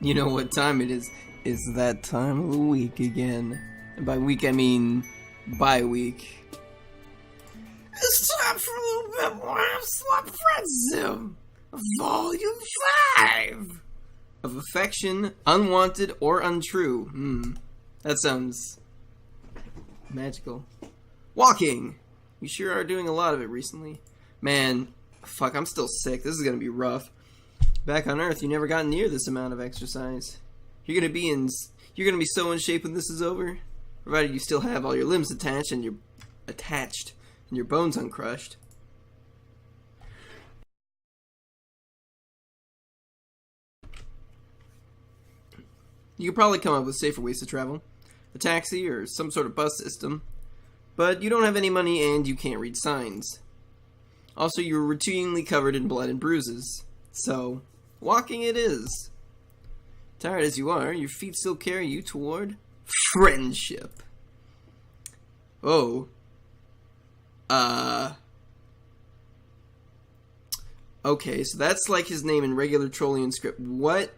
You know what time it is? It's that time of the week again. And by week, I mean bi-week. It's time for a little bit more Hiveswap Friendsim, Volume 5 of Affection, Unwanted or Untrue. That sounds magical. Walking! You sure are doing a lot of it recently. Man, fuck, I'm still sick. This is gonna be rough. Back on Earth, you never got near this amount of exercise. You're gonna be so in shape when this is over, provided you still have all your limbs attached and your bones uncrushed. You could probably come up with safer ways to travel, a taxi or some sort of bus system, but you don't have any money and you can't read signs. Also, you're routinely covered in blood and bruises, so walking it is. Tired as you are, your feet still carry you toward friendship. Oh. Okay, so that's like his name in regular Trollian script. What?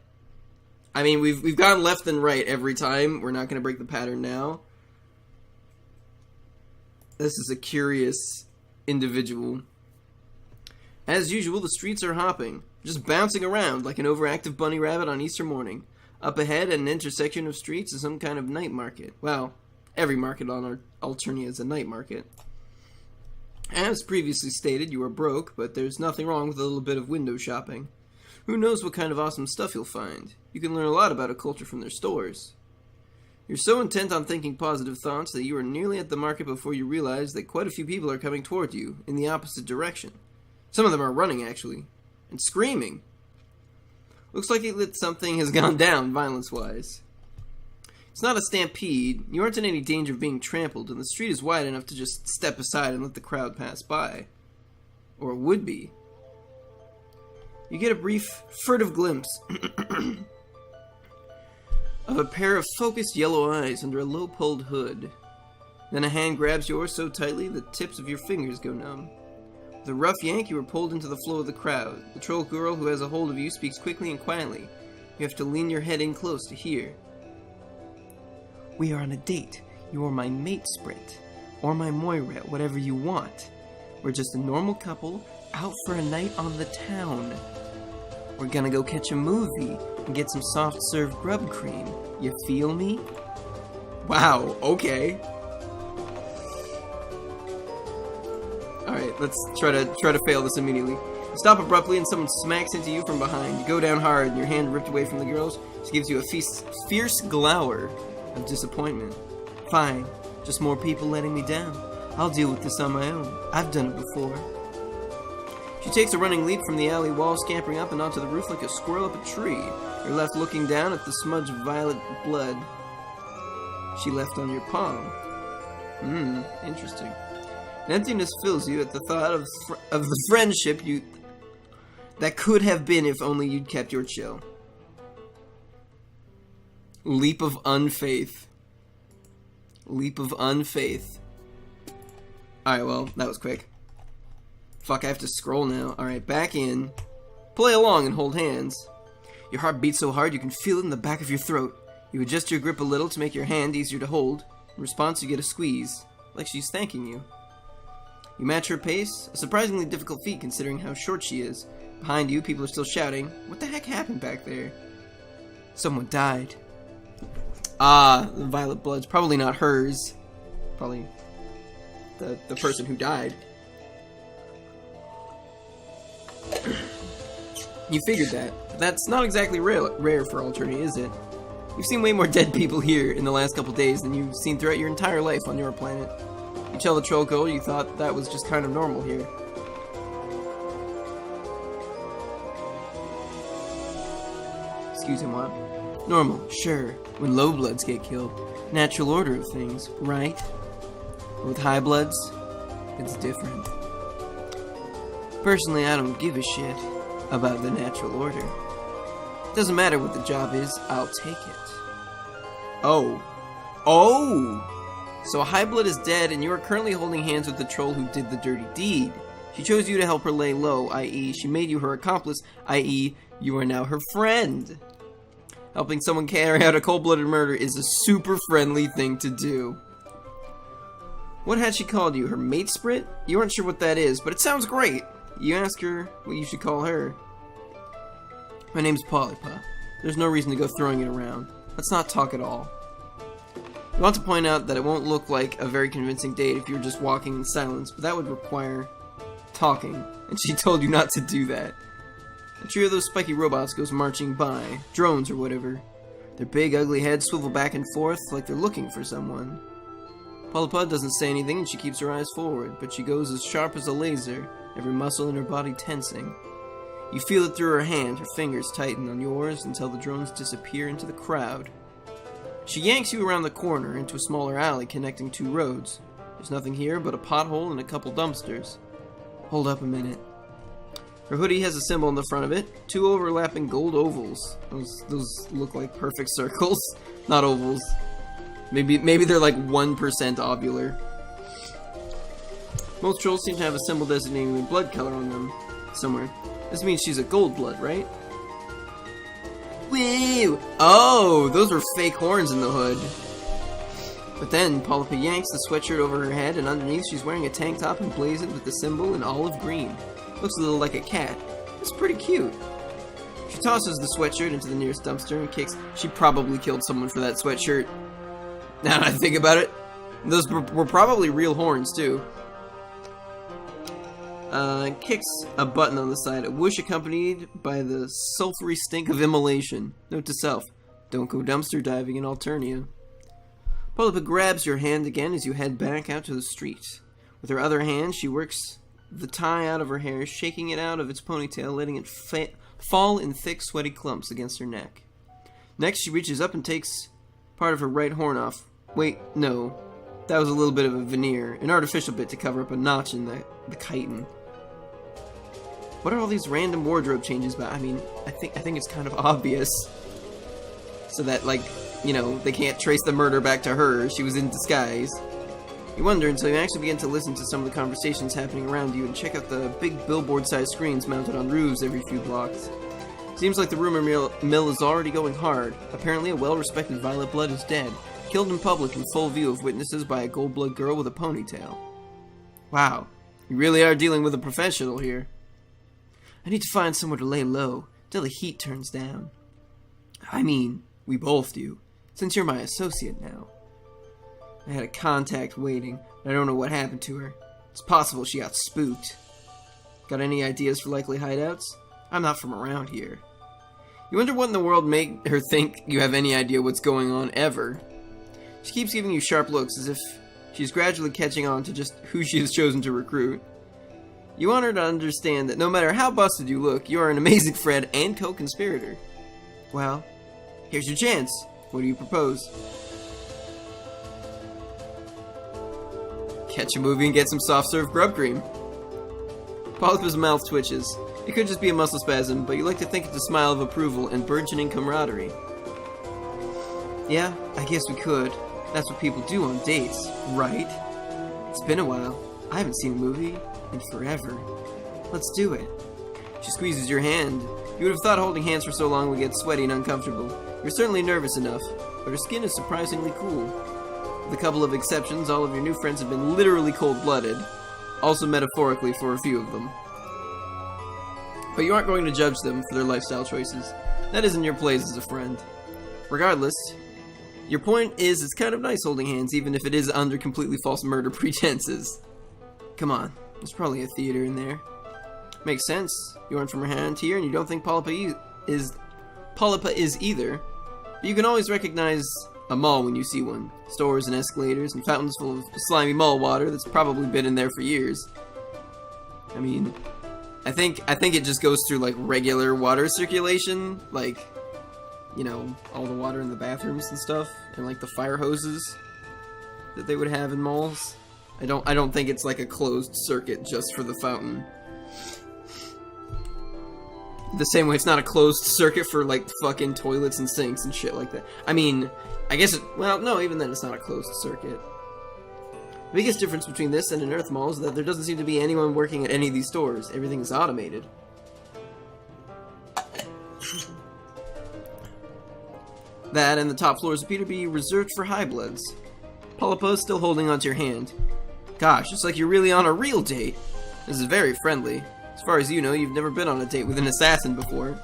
I mean, we've gone left and right every time. We're not going to break the pattern now. This is a curious individual. As usual, the streets are hopping, just bouncing around like an overactive bunny rabbit on Easter morning. Up ahead at an intersection of streets is some kind of night market. Well, every market on Alternia is a night market. As previously stated, you are broke, but there's nothing wrong with a little bit of window shopping. Who knows what kind of awesome stuff you'll find? You can learn a lot about a culture from their stores. You're so intent on thinking positive thoughts that you are nearly at the market before you realize that quite a few people are coming toward you in the opposite direction. Some of them are running, actually, and screaming. Looks like something has gone down, violence-wise. It's not a stampede. You aren't in any danger of being trampled, and the street is wide enough to just step aside and let the crowd pass by. Or it would be. You get a brief, furtive glimpse of a pair of focused yellow eyes under a low-pulled hood. Then a hand grabs yours so tightly the tips of your fingers go numb. With a rough yank, you are pulled into the flow of the crowd. The troll girl who has a hold of you speaks quickly and quietly. You have to lean your head in close to hear. We are on a date. You are my mate, Sprint. Or my Moira, whatever you want. We're just a normal couple out for a night on the town. We're gonna go catch a movie and get some soft-serve grub cream. You feel me? Wow, okay. Alright, let's try to fail this immediately. You stop abruptly and someone smacks into you from behind. You go down hard and your hand ripped away from the girl's. She gives you a fierce glower of disappointment. Fine, just more people letting me down. I'll deal with this on my own. I've done it before. She takes a running leap from the alley wall, scampering up and onto the roof like a squirrel up a tree. You're left looking down at the smudge of violet blood she left on your palm. Interesting. An emptiness fills you at the thought of the friendship that could have been if only you'd kept your chill. Leap of unfaith. Leap of unfaith. Alright, well, that was quick. Fuck, I have to scroll now. Alright, back in. Play along and hold hands. Your heart beats so hard you can feel it in the back of your throat. You adjust your grip a little to make your hand easier to hold. In response, you get a squeeze, like she's thanking you. You match her pace, a surprisingly difficult feat considering how short she is. Behind you, people are still shouting. What the heck happened back there? Someone died. Ah, the violet blood's probably not hers. Probably the person who died. You figured that. That's not exactly rare for Alternia, is it? You've seen way more dead people here in the last couple days than you've seen throughout your entire life on your planet. You tell the troll girl you thought that was just kind of normal here. Excuse him, what? Normal, sure, when low bloods get killed. Natural order of things, right? But with high bloods, it's different. Personally, I don't give a shit about the natural order. Doesn't matter what the job is, I'll take it. Oh. Oh! So a high blood is dead, and you are currently holding hands with the troll who did the dirty deed. She chose you to help her lay low, i.e. she made you her accomplice, i.e. you are now her friend. Helping someone carry out a cold-blooded murder is a super friendly thing to do. What had she called you? Her mate sprit? You aren't sure what that is, but it sounds great. You ask her what you should call her. My name's Polypa. There's no reason to go throwing it around. Let's not talk at all. You want to point out that it won't look like a very convincing date if you were just walking in silence, but that would require talking, and she told you not to do that. A trio of those spiky robots goes marching by, drones or whatever. Their big, ugly heads swivel back and forth like they're looking for someone. Polypa doesn't say anything and she keeps her eyes forward, but she goes as sharp as a laser, every muscle in her body tensing. You feel it through her hand, her fingers tighten on yours until the drones disappear into the crowd. She yanks you around the corner into a smaller alley connecting two roads. There's nothing here but a pothole and a couple dumpsters. Hold up a minute. Her hoodie has a symbol on the front of it, two overlapping gold ovals. Those look like perfect circles, not ovals. Maybe they're like 1% ovular. Most trolls seem to have a symbol designating the blood color on them somewhere. This means she's a gold blood, right? Woo! Oh, those were fake horns in the hood. But then, Polypa yanks the sweatshirt over her head, and underneath she's wearing a tank top emblazoned with the symbol in olive green. Looks a little like a cat. It's pretty cute. She tosses the sweatshirt into the nearest dumpster and kicks. She probably killed someone for that sweatshirt. Now that I think about it, those were probably real horns, too. Kicks a button on the side, a whoosh accompanied by the sulphury stink of immolation. Note to self, don't go dumpster diving in Alternia. Polypa grabs your hand again as you head back out to the street. With her other hand, she works the tie out of her hair, shaking it out of its ponytail, letting it fall in thick, sweaty clumps against her neck. Next, she reaches up and takes part of her right horn off. Wait, no. That was a little bit of a veneer, an artificial bit to cover up a notch in the chitin. What are all these random wardrobe changes about? I mean, I think it's kind of obvious. So that, like, you know, they can't trace the murder back to her. She was in disguise. You wonder until you actually begin to listen to some of the conversations happening around you and check out the big billboard-sized screens mounted on roofs every few blocks. Seems like the rumor mill is already going hard. Apparently a well-respected Violet Blood is dead, killed in public in full view of witnesses by a gold blood girl with a ponytail. Wow, you really are dealing with a professional here. I need to find somewhere to lay low, till the heat turns down. I mean, we both do, since you're my associate now. I had a contact waiting, and I don't know what happened to her. It's possible she got spooked. Got any ideas for likely hideouts? I'm not from around here. You wonder what in the world made her think you have any idea what's going on ever. She keeps giving you sharp looks as if she's gradually catching on to just who she has chosen to recruit. You want her to understand that no matter how busted you look, you are an amazing friend and co-conspirator. Well, here's your chance. What do you propose? Catch a movie and get some soft-serve grub cream. Polypa's mouth twitches. It could just be a muscle spasm, but you like to think it's a smile of approval and burgeoning camaraderie. Yeah, I guess we could. That's what people do on dates, right? It's been a while. I haven't seen a movie in forever. Let's do it. She squeezes your hand. You would have thought holding hands for so long would get sweaty and uncomfortable. You're certainly nervous enough, but her skin is surprisingly cool. With a couple of exceptions, all of your new friends have been literally cold-blooded. Also metaphorically for a few of them. But you aren't going to judge them for their lifestyle choices. That isn't your place as a friend. Regardless, your point is it's kind of nice holding hands even if it is under completely false murder pretenses. Come on, there's probably a theater in there. Makes sense. You aren't from around here and you don't think Polypa is either. But you can always recognize a mall when you see one. Stores and escalators and fountains full of slimy mall water that's probably been in there for years. I mean, I think it just goes through like regular water circulation, like, you know, all the water in the bathrooms and stuff, and like the fire hoses that they would have in malls. I don't think it's like a closed circuit just for the fountain. The same way it's not a closed circuit for like fucking toilets and sinks and shit like that. I mean, I guess well, no, even then it's not a closed circuit. The biggest difference between this and an Earth Mall is that there doesn't seem to be anyone working at any of these stores. Everything is automated. That and the top floors appear to be reserved for high bloods. Polypa's still holding onto your hand. Gosh, it's like you're really on a real date. This is very friendly. As far as you know, you've never been on a date with an assassin before.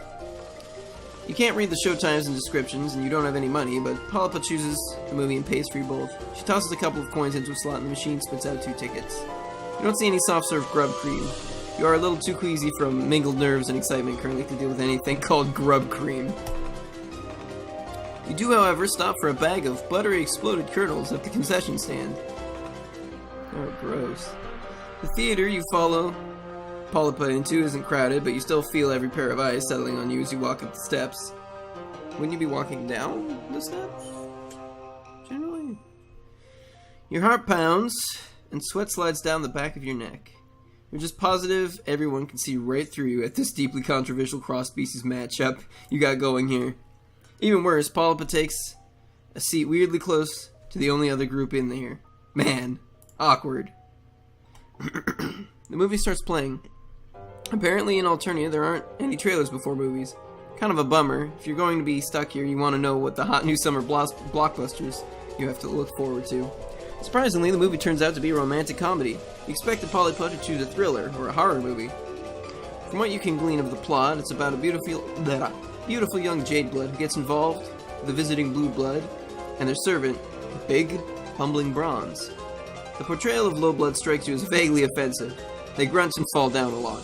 You can't read the showtimes and descriptions, and you don't have any money, but Polypa chooses the movie and pays for you both. She tosses a couple of coins into a slot, and the machine spits out 2 tickets. You don't see any soft-serve grub cream. You are a little too queasy from mingled nerves and excitement currently to deal with anything called grub cream. You do, however, stop for a bag of buttery exploded kernels at the concession stand. Oh, gross. The theater you follow Polypa into isn't crowded, but you still feel every pair of eyes settling on you as you walk up the steps. Wouldn't you be walking down the steps? Generally. Your heart pounds, and sweat slides down the back of your neck. You're just positive everyone can see right through you at this deeply controversial cross-species matchup you got going here. Even worse, Polypa takes a seat weirdly close to the only other group in there. Man, awkward. The movie starts playing. Apparently in Alternia there aren't any trailers before movies. Kind of a bummer. If you're going to be stuck here, you want to know what the hot new summer blockbusters you have to look forward to. Surprisingly, the movie turns out to be a romantic comedy. You expected Polypa to choose a thriller or a horror movie. From what you can glean of the plot, it's about a beautiful young Jade Blood who gets involved with a visiting Blue Blood and their servant, Big Humbling Bronze. The portrayal of Low Blood strikes you as vaguely offensive. They grunt and fall down a lot.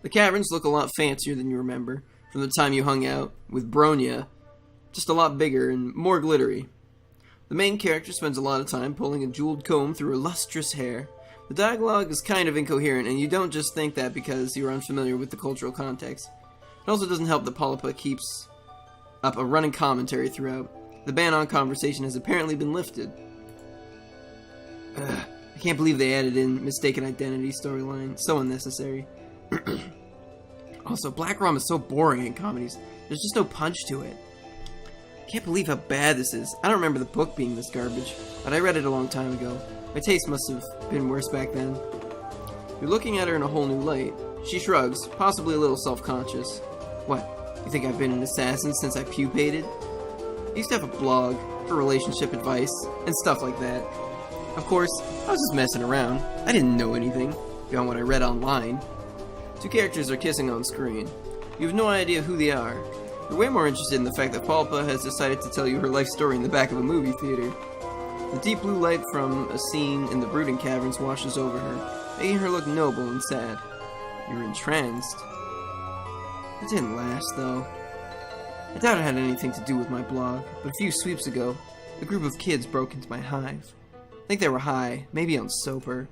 The caverns look a lot fancier than you remember from the time you hung out with Bronya, just a lot bigger and more glittery. The main character spends a lot of time pulling a jeweled comb through her lustrous hair. The dialogue is kind of incoherent, and you don't just think that because you're unfamiliar with the cultural context. It also doesn't help that Polypa keeps up a running commentary throughout. The ban on conversation has apparently been lifted. I can't believe they added in mistaken identity storyline. So unnecessary. Also, Black Rum is so boring in comedies. There's just no punch to it. I can't believe how bad this is. I don't remember the book being this garbage, but I read it a long time ago. My taste must have been worse back then. You're looking at her in a whole new light. She shrugs, possibly a little self-conscious. What? You think I've been an assassin since I pupated? I used to have a blog for relationship advice and stuff like that. Of course, I was just messing around. I didn't know anything beyond what I read online. 2 characters are kissing on screen. You have no idea who they are. You're way more interested in the fact that Polypa has decided to tell you her life story in the back of a movie theater. The deep blue light from a scene in the Brooding Caverns washes over her, making her look noble and sad. You're entranced. It didn't last, though. I doubt it had anything to do with my blog, but a few sweeps ago, a group of kids broke into my hive. I think they were high, maybe on soper.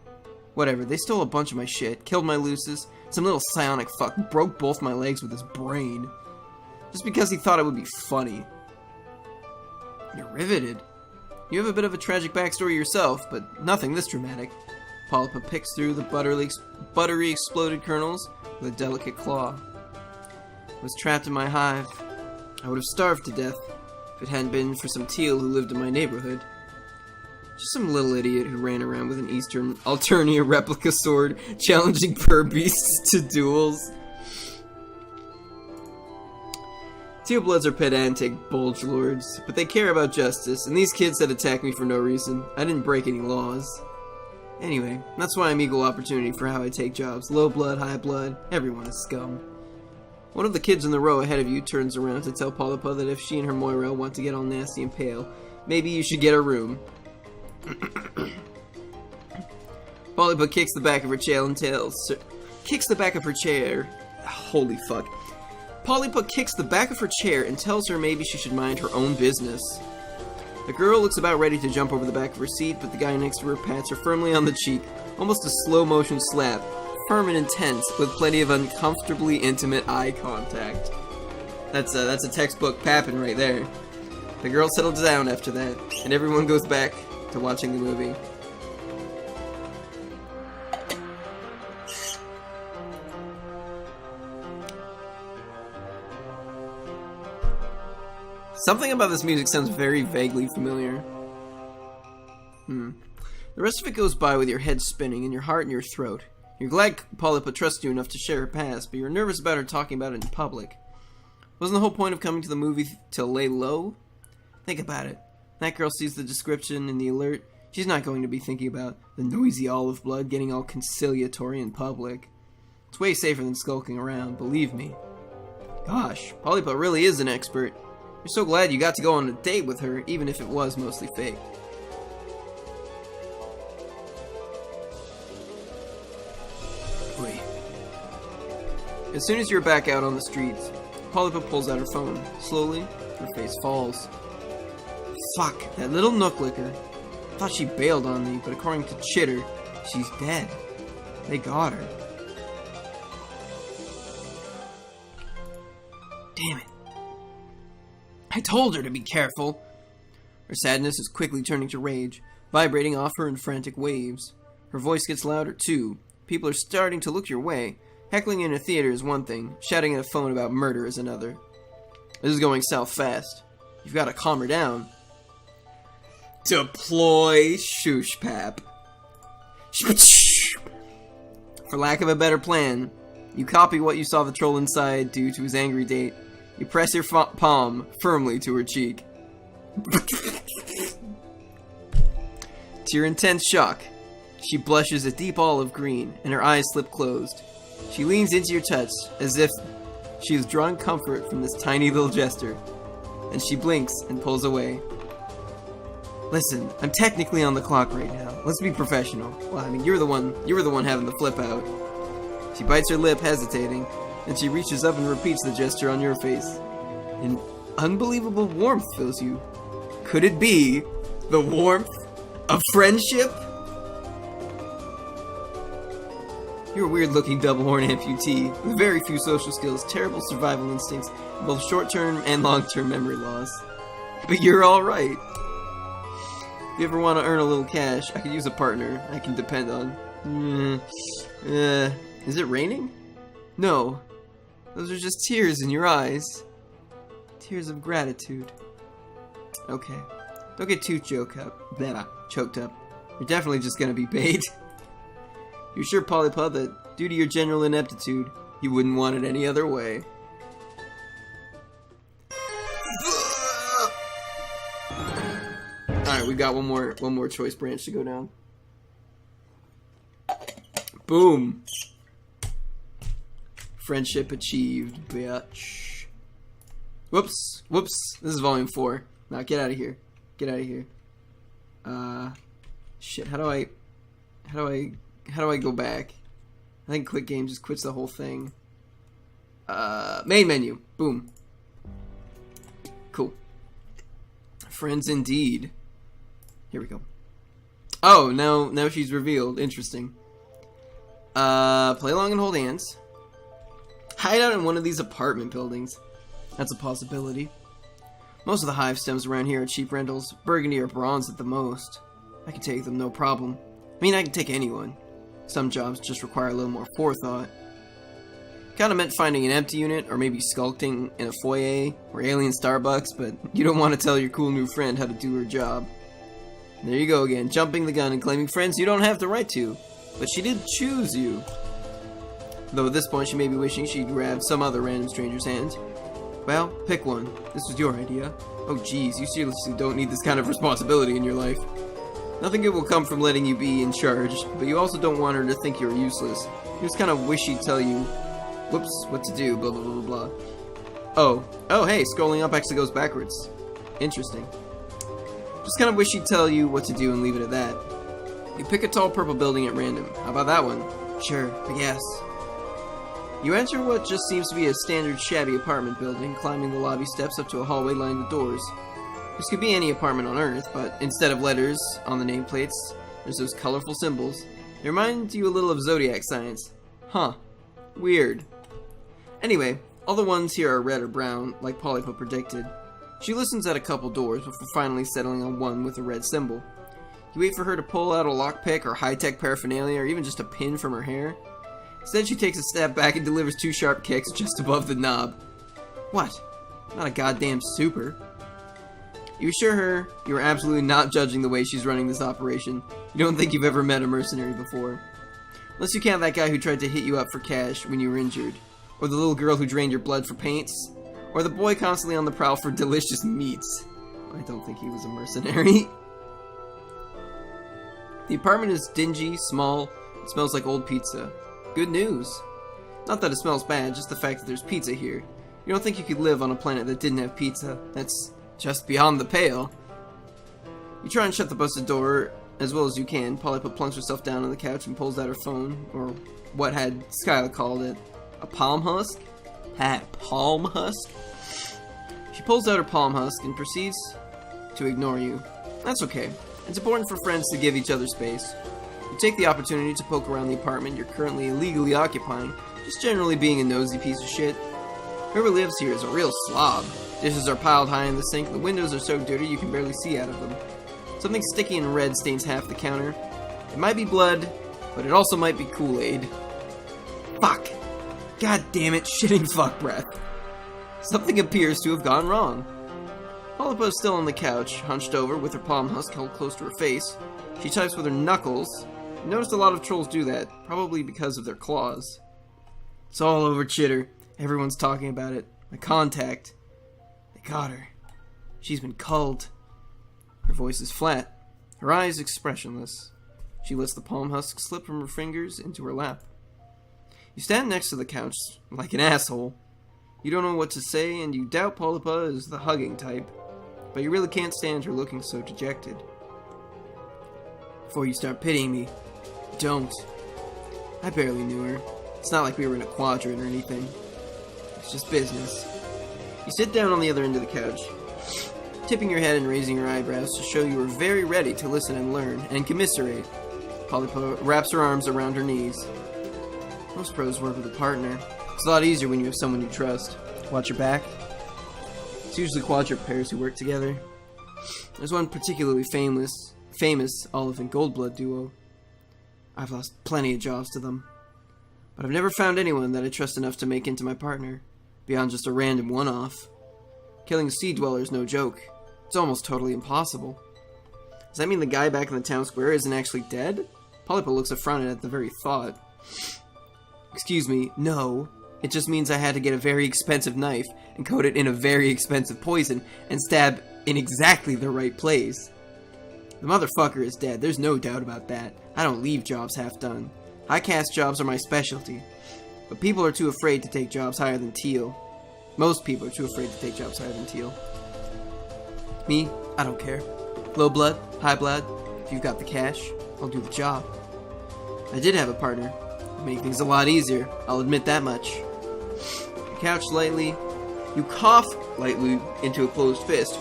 Whatever, they stole a bunch of my shit, killed my luces. Some little psionic fuck broke both my legs with his brain. Just because he thought it would be funny. You're riveted. You have a bit of a tragic backstory yourself, but nothing this dramatic. Polypa picks through the buttery exploded kernels with a delicate claw. I was trapped in my hive. I would have starved to death if it hadn't been for some teal who lived in my neighborhood. Just some little idiot who ran around with an Eastern Alternia replica sword, challenging fur beasts to duels. Teal Bloods are pedantic bulge lords, but they care about justice, and these kids had attacked me for no reason. I didn't break any laws. Anyway, that's why I'm equal opportunity for how I take jobs. Low blood, high blood, everyone is scum. One of the kids in the row ahead of you turns around to tell Polypa that if she and her Moira want to get all nasty and pale, maybe you should get a room. Polypa kicks the back of her chair and tells Holy fuck. Polypa kicks the back of her chair and tells her maybe she should mind her own business. The girl looks about ready to jump over the back of her seat, but the guy next to her pats her firmly on the cheek, almost a slow-motion slap, firm and intense, with plenty of uncomfortably intimate eye contact. That's a textbook papping right there. The girl settles down after that, and everyone goes back to watching the movie. Something about this music sounds very vaguely familiar. The rest of it goes by with your head spinning and your heart in your throat. You're glad Polypa trusts you enough to share her past, but you're nervous about her talking about it in public. Wasn't the whole point of coming to the movie to lay low? Think about it. That girl sees the description in the alert. She's not going to be thinking about the noisy olive blood getting all conciliatory in public. It's way safer than skulking around, believe me. Gosh, Polypa really is an expert. You're so glad you got to go on a date with her, even if it was mostly fake. Wait. As soon as you're back out on the streets, Polypa pulls out her phone. Slowly, her face falls. Fuck, that little nooklicker. Thought she bailed on me, but according to Chitter, she's dead. They got her. Damn it. I told her to be careful. Her sadness is quickly turning to rage, vibrating off her in frantic waves. Her voice gets louder too. People are starting to look your way. Heckling in a theater is one thing, shouting at a phone about murder is another. This is going south fast. You've got to calm her down. Deploy Shooshpap. For lack of a better plan, you copy what you saw the troll inside do to his angry date. You press your palm firmly to her cheek. To your intense shock, she blushes a deep olive green, and her eyes slip closed. She leans into your touch, as if she is drawing comfort from this tiny little gesture, and she blinks and pulls away. Listen, I'm technically on the clock right now. Let's be professional. Well, I mean, you were the one having the flip out. She bites her lip, hesitating, and she reaches up and repeats the gesture on your face. An unbelievable warmth fills you. Could it be the warmth of friendship? You're a weird-looking double-horn amputee with very few social skills, terrible survival instincts, and both short-term and long-term memory loss. But you're alright. If you ever want to earn a little cash, I could use a partner I can depend on. Is it raining? No. Those are just tears in your eyes. Tears of gratitude. Okay. Don't get too choked up. You're definitely just gonna be paid. You're sure, Polypa, that due to your general ineptitude, you wouldn't want it any other way. Alright, we got one more choice branch to go down. Boom. Friendship achieved, bitch. Whoops. This is volume 4. Now get out of here. Get out of here. Shit, how do I go back? I think Quick Game just quits the whole thing. Main menu. Boom. Cool. Friends indeed. Here we go. Oh, now she's revealed. Interesting. Play along and hold hands. Hide out in one of these apartment buildings. That's a possibility. Most of the hive stems around here are cheap rentals, burgundy or bronze at the most. I can take them, no problem. I mean, I can take anyone. Some jobs just require a little more forethought. Kinda meant finding an empty unit, or maybe skulking in a foyer, or alien Starbucks, but you don't want to tell your cool new friend how to do her job. There you go again, jumping the gun and claiming friends you don't have the right to. But she did choose you. Though at this point she may be wishing she'd grabbed some other random stranger's hand. Well, pick one. This was your idea. Oh geez, you seriously don't need this kind of responsibility in your life. Nothing good will come from letting you be in charge, but you also don't want her to think you're useless. You just kind of wish she'd tell you, whoops, what to do, blah blah blah blah blah. Oh hey, scrolling up actually goes backwards. Interesting. Just kind of wish she'd tell you what to do and leave it at that. You pick a tall purple building at random. How about that one? Sure, I guess. You enter what just seems to be a standard shabby apartment building, climbing the lobby steps up to a hallway lined with doors. This could be any apartment on Earth, but instead of letters on the nameplates, there's those colorful symbols. They remind you a little of zodiac signs. Huh. Weird. Anyway, all the ones here are red or brown, like Polypa predicted. She listens at a couple doors before finally settling on one with a red symbol. You wait for her to pull out a lockpick or high-tech paraphernalia or even just a pin from her hair. Instead, she takes a step back and delivers 2 sharp kicks just above the knob. What? Not a goddamn super. You assure her you're absolutely not judging the way she's running this operation. You don't think you've ever met a mercenary before. Unless you count that guy who tried to hit you up for cash when you were injured. Or the little girl who drained your blood for paints. Or the boy constantly on the prowl for delicious meats. I don't think he was a mercenary. The apartment is dingy, small, it smells like old pizza. Good news. Not that it smells bad, just the fact that there's pizza here. You don't think you could live on a planet that didn't have pizza. That's just beyond the pale. You try and shut the busted door as well as you can. Polypa plunks herself down on the couch and pulls out her phone, or what had Skyla called it, a palm husk? Palm husk? She pulls out her palm husk and proceeds to ignore you. That's okay. It's important for friends to give each other space. You take the opportunity to poke around the apartment you're currently illegally occupying, just generally being a nosy piece of shit. Whoever lives here is a real slob. Dishes are piled high in the sink, the windows are so dirty you can barely see out of them. Something sticky and red stains half the counter. It might be blood, but it also might be Kool-Aid. Fuck! God damn it, shitting fuck breath. Something appears to have gone wrong. Polypa is still on the couch, hunched over with her palm husk held close to her face. She types with her knuckles. I've noticed a lot of trolls do that, probably because of their claws. It's all over Chitter. Everyone's talking about it. My contact. They got her. She's been culled. Her voice is flat. Her eyes expressionless. She lets the palm husk slip from her fingers into her lap. You stand next to the couch like an asshole. You don't know what to say, and you doubt Polypa is the hugging type. But you really can't stand her looking so dejected. Before you start pitying me, don't. I barely knew her. It's not like we were in a quadrant or anything. It's just business. You sit down on the other end of the couch, tipping your head and raising your eyebrows to show you are very ready to listen and learn, and commiserate. Polypa wraps her arms around her knees. Most pros work with a partner. It's a lot easier when you have someone you trust. Watch your back. It's usually quadruped pairs who work together. There's one particularly famous Olive and Goldblood duo. I've lost plenty of jobs to them. But I've never found anyone that I trust enough to make into my partner, beyond just a random one-off. Killing a sea dweller is no joke. It's almost totally impossible. Does that mean the guy back in the town square isn't actually dead? Polypa looks affronted at the very thought. Excuse me, no. It just means I had to get a very expensive knife and coat it in a very expensive poison and stab in exactly the right place. The motherfucker is dead, there's no doubt about that. I don't leave jobs half done. High caste jobs are my specialty. But people are too afraid to take jobs higher than teal. Most people are too afraid to take jobs higher than teal. Me, I don't care. Low blood, high blood, if you've got the cash, I'll do the job. I did have a partner. It'd make things a lot easier, I'll admit that much. You couch lightly. You cough lightly into a closed fist.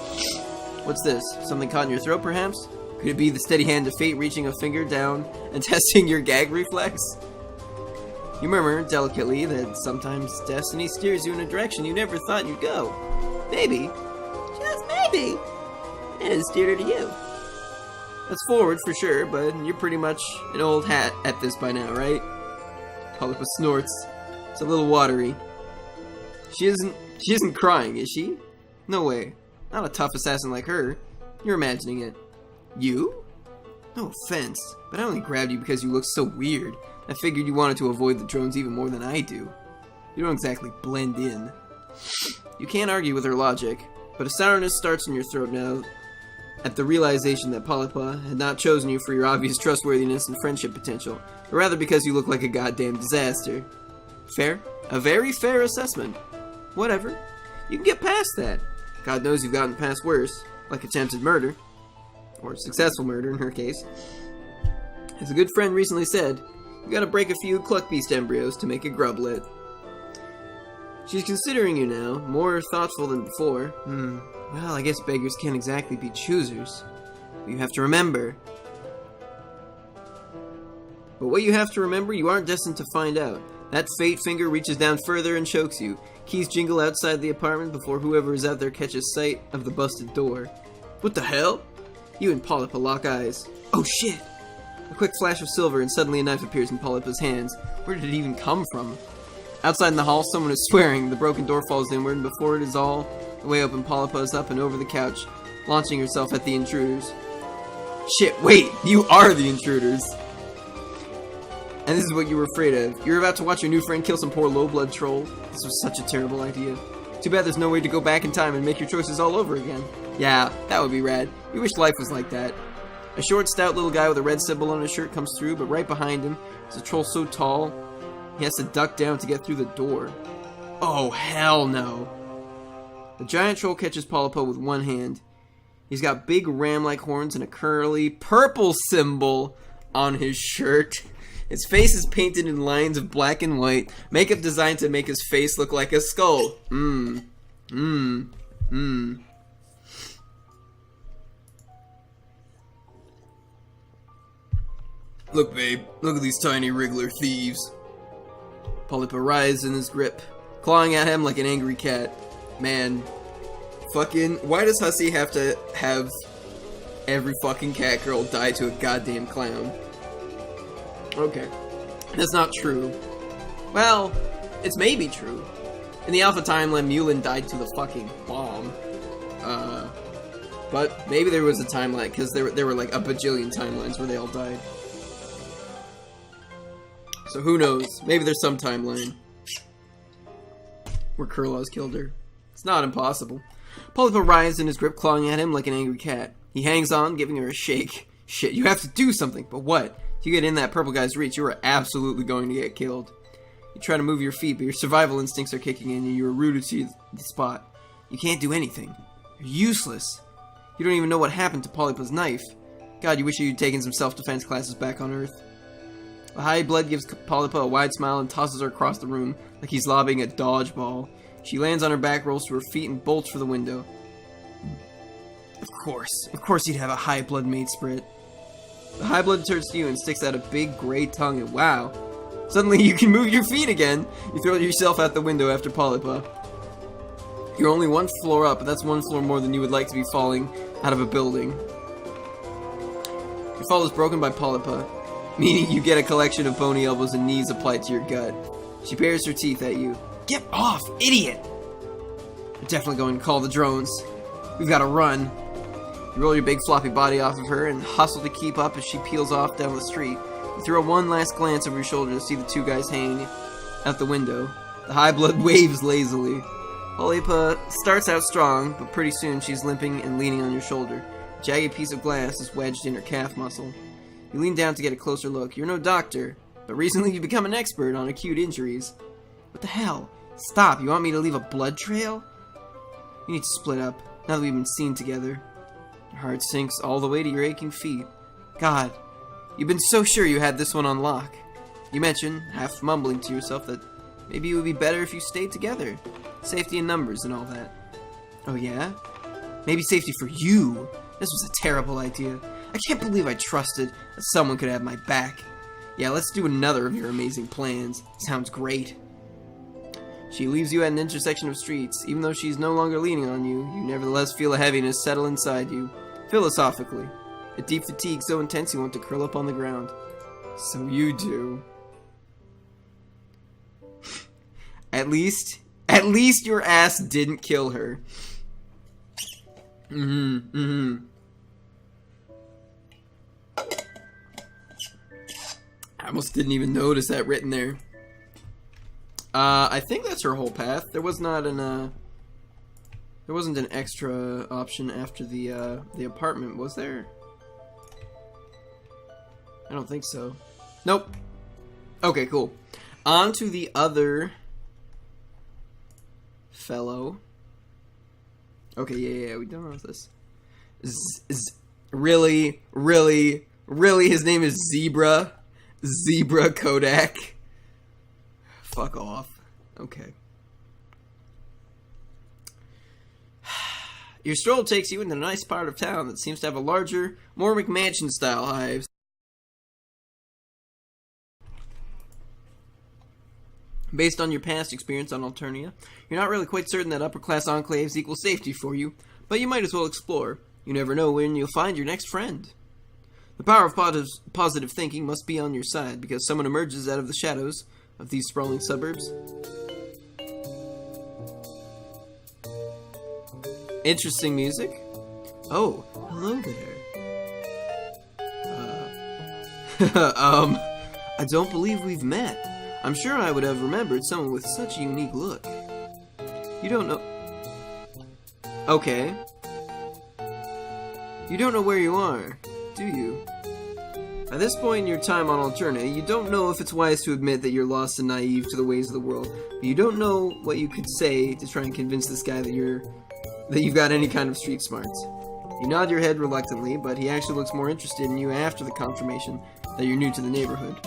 What's this? Something caught in your throat, perhaps? Could it be the steady hand of fate reaching a finger down and testing your gag reflex? You murmur delicately that sometimes destiny steers you in a direction you never thought you'd go. Maybe, just maybe, it has steered her to you. That's forward for sure, but you're pretty much an old hat at this by now, right? Polypa snorts. It's a little watery. She isn't crying, is she? No way. Not a tough assassin like her. You're imagining it. You? No offense, but I only grabbed you because you look so weird. I figured you wanted to avoid the drones even more than I do. You don't exactly blend in. You can't argue with her logic, but a sourness starts in your throat now at the realization that Polypa had not chosen you for your obvious trustworthiness and friendship potential, but rather because you look like a goddamn disaster. Fair? A very fair assessment. Whatever. You can get past that. God knows you've gotten past worse, like attempted murder. Or successful murder, in her case. As a good friend recently said, you gotta break a few cluckbeast embryos to make a grublet. She's considering you now, more thoughtful than before. Well, I guess beggars can't exactly be choosers. But you have to remember. But what you have to remember, you aren't destined to find out. That fate finger reaches down further and chokes you. Keys jingle outside the apartment before whoever is out there catches sight of the busted door. What the hell? You and Polypa lock eyes. Oh shit! A quick flash of silver and suddenly a knife appears in Polypa's hands. Where did it even come from? Outside in the hall, someone is swearing. The broken door falls inward, and before it is all the way open, Polypa is up and over the couch, launching herself at the intruders. Shit, wait! You are the intruders! And this is what you were afraid of. You're about to watch your new friend kill some poor low-blood troll. This was such a terrible idea. Too bad there's no way to go back in time and make your choices all over again. Yeah, that would be rad. We wish life was like that. A short, stout little guy with a red symbol on his shirt comes through, but right behind him is a troll so tall, he has to duck down to get through the door. Oh, hell no. The giant troll catches Polypo with one hand. He's got big ram-like horns and a curly purple symbol on his shirt. His face is painted in lines of black and white, makeup designed to make his face look like a skull. Look, babe. Look at these tiny wriggler thieves. Polypo writhes in his grip, clawing at him like an angry cat. Man, fucking, why does Hussey have to have every fucking cat girl die to a goddamn clown? Okay, that's not true. Well, it's maybe true. In the Alpha timeline, Mulin died to the fucking bomb. But maybe there was a timeline, because there were like a bajillion timelines where they all died. So who knows? Maybe there's some timeline where Kurlauz killed her. It's not impossible. Polypo writhes in his grip, clawing at him like an angry cat. He hangs on, giving her a shake. Shit, you have to do something, but what? If you get in that purple guy's reach, you are absolutely going to get killed. You try to move your feet, but your survival instincts are kicking in and you are rooted to the spot. You can't do anything. You're useless. You don't even know what happened to Polypo's knife. God, you wish you'd taken some self-defense classes back on Earth. The high blood gives Polypo a wide smile and tosses her across the room like he's lobbing a dodgeball. She lands on her back, rolls to her feet, and bolts for the window. Of course you'd have a high blood mate spirit. The high blood turns to you and sticks out a big gray tongue, and wow. Suddenly you can move your feet again! You throw yourself out the window after Polypo. You're only one floor up, but that's one floor more than you would like to be falling out of a building. Your fall is broken by Polypo, meaning you get a collection of bony elbows and knees applied to your gut. She bares her teeth at you. Get off, idiot! You're definitely going to call the drones. We've got to run. You roll your big floppy body off of her and hustle to keep up as she peels off down the street. You throw one last glance over your shoulder to see the two guys hanging out the window. The high blood waves lazily. Polypo starts out strong, but pretty soon she's limping and leaning on your shoulder. A jagged piece of glass is wedged in her calf muscle. You lean down to get a closer look. You're no doctor, but recently you've become an expert on acute injuries. What the hell? Stop, you want me to leave a blood trail? You need to split up, now that we've been seen together. Your heart sinks all the way to your aching feet. God, you've been so sure you had this one on lock. You mention, half mumbling to yourself, that maybe it would be better if you stayed together. Safety in numbers and all that. Oh yeah? Maybe safety for you. This was a terrible idea. I can't believe I trusted that someone could have my back. Yeah, let's do another of your amazing plans. Sounds great. She leaves you at an intersection of streets. Even though she's no longer leaning on you, you nevertheless feel a heaviness settle inside you. Philosophically. A deep fatigue so intense you want to curl up on the ground. So you do. At least your ass didn't kill her. I almost didn't even notice that written there. I think that's her whole path. There was not an, there wasn't an extra option after the apartment, was there? I don't think so. Nope. Okay, cool. On to the other fellow. Okay, yeah, we done with this. Really, his name is Zebra Kodak. Fuck off. Okay. Your stroll takes you into a nice part of town that seems to have a larger, more McMansion-style hives. Based on your past experience on Alternia, you're not really quite certain that upper-class enclaves equal safety for you, but you might as well explore. You never know when you'll find your next friend. The power of positive thinking must be on your side, because someone emerges out of the shadows of these sprawling suburbs. Interesting music. Oh, hello there. I don't believe we've met. I'm sure I would have remembered someone with such a unique look. You don't know... Okay. You don't know where you are, do you? At this point in your time on Alterna, you don't know if it's wise to admit that you're lost and naive to the ways of the world. But you don't know what you could say to try and convince this guy that you've got any kind of street smarts. You nod your head reluctantly, but he actually looks more interested in you after the confirmation that you're new to the neighborhood.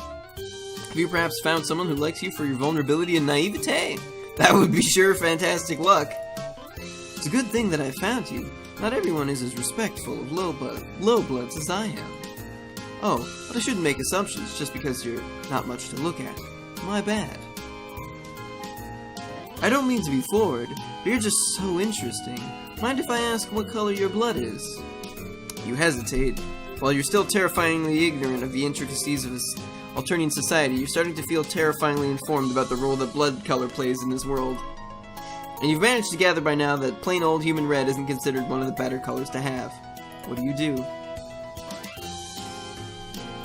Have you perhaps found someone who likes you for your vulnerability and naivete? That would be sure fantastic luck. It's a good thing that I found you. Not everyone is as respectful of low-bloods as I am. Oh, but I shouldn't make assumptions just because you're not much to look at. My bad. I don't mean to be forward, but you're just so interesting. Mind if I ask what color your blood is? You hesitate. While you're still terrifyingly ignorant of the intricacies of this Alternian society, you're starting to feel terrifyingly informed about the role that blood color plays in this world. And you've managed to gather by now that plain old human red isn't considered one of the better colors to have. What do?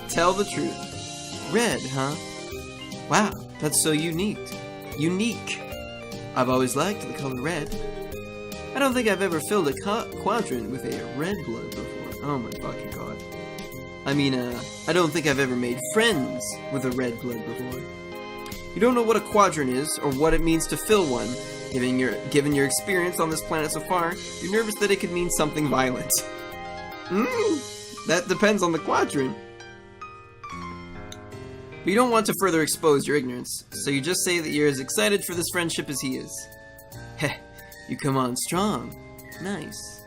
Tell the truth. Red, huh? Wow, that's so unique. Unique. I've always liked the color red. I don't think I've ever filled a quadrant with a red blood before. Oh my fucking god. I mean, I don't think I've ever made friends with a red blood before. You don't know what a quadrant is, or what it means to fill one. Given your experience on this planet so far, you're nervous that it could mean something violent. That depends on the quadrant. But you don't want to further expose your ignorance, so you just say that you're as excited for this friendship as he is. Heh, you come on strong. Nice.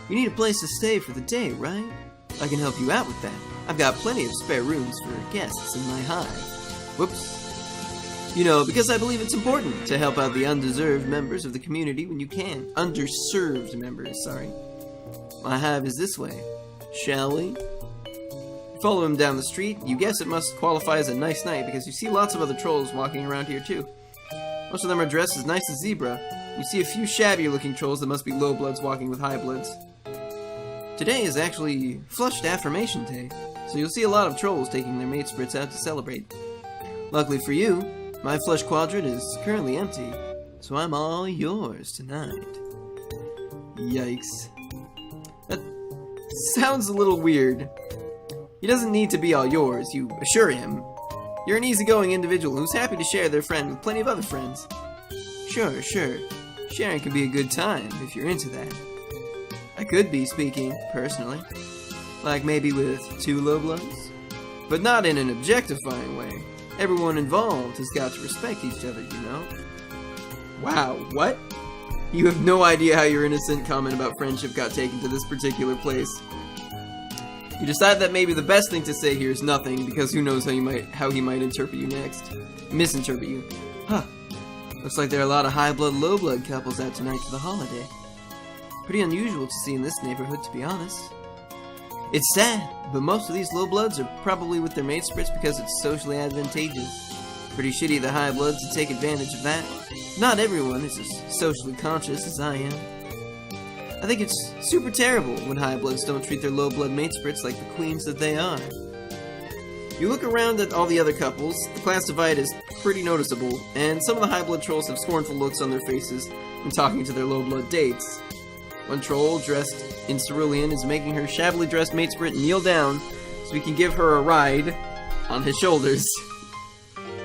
You need a place to stay for the day, right? I can help you out with that. I've got plenty of spare rooms for guests in my hive. Whoops. You know, because I believe it's important to help out the undeserved members of the community when you can. Underserved members, sorry. My hive is this way. Shall we? Follow him down the street. You guess it must qualify as a nice night because you see lots of other trolls walking around here too. Most of them are dressed as nice as zebra. You see a few shabbier looking trolls that must be low bloods walking with high bloods. Today is actually Flushed Affirmation Day, so you'll see a lot of trolls taking their mate sprits out to celebrate. Luckily for you, my flush quadrant is currently empty, so I'm all yours tonight. Yikes. That sounds a little weird. He doesn't need to be all yours, you assure him. You're an easygoing individual who's happy to share their friend with plenty of other friends. Sure. Sharing can be a good time if you're into that. I could be speaking, personally. Like maybe with 2 low bloods. But not in an objectifying way. Everyone involved has got to respect each other, you know? Wow, what? You have no idea how your innocent comment about friendship got taken to this particular place. You decide that maybe the best thing to say here is nothing, because who knows how he might interpret you next. Misinterpret you. Huh. Looks like there are a lot of high blood, low blood couples out tonight for the holiday. Pretty unusual to see in this neighborhood, to be honest. It's sad, but most of these low bloods are probably with their mate sprits because it's socially advantageous. Pretty shitty of the high bloods to take advantage of that. Not everyone is as socially conscious as I am. I think it's super terrible when high bloods don't treat their low blood mate sprits like the queens that they are. You look around at all the other couples, the class divide is pretty noticeable, and some of the high blood trolls have scornful looks on their faces when talking to their low blood dates. One troll, dressed in cerulean, is making her shabbily dressed mate sprit kneel down so he can give her a ride on his shoulders.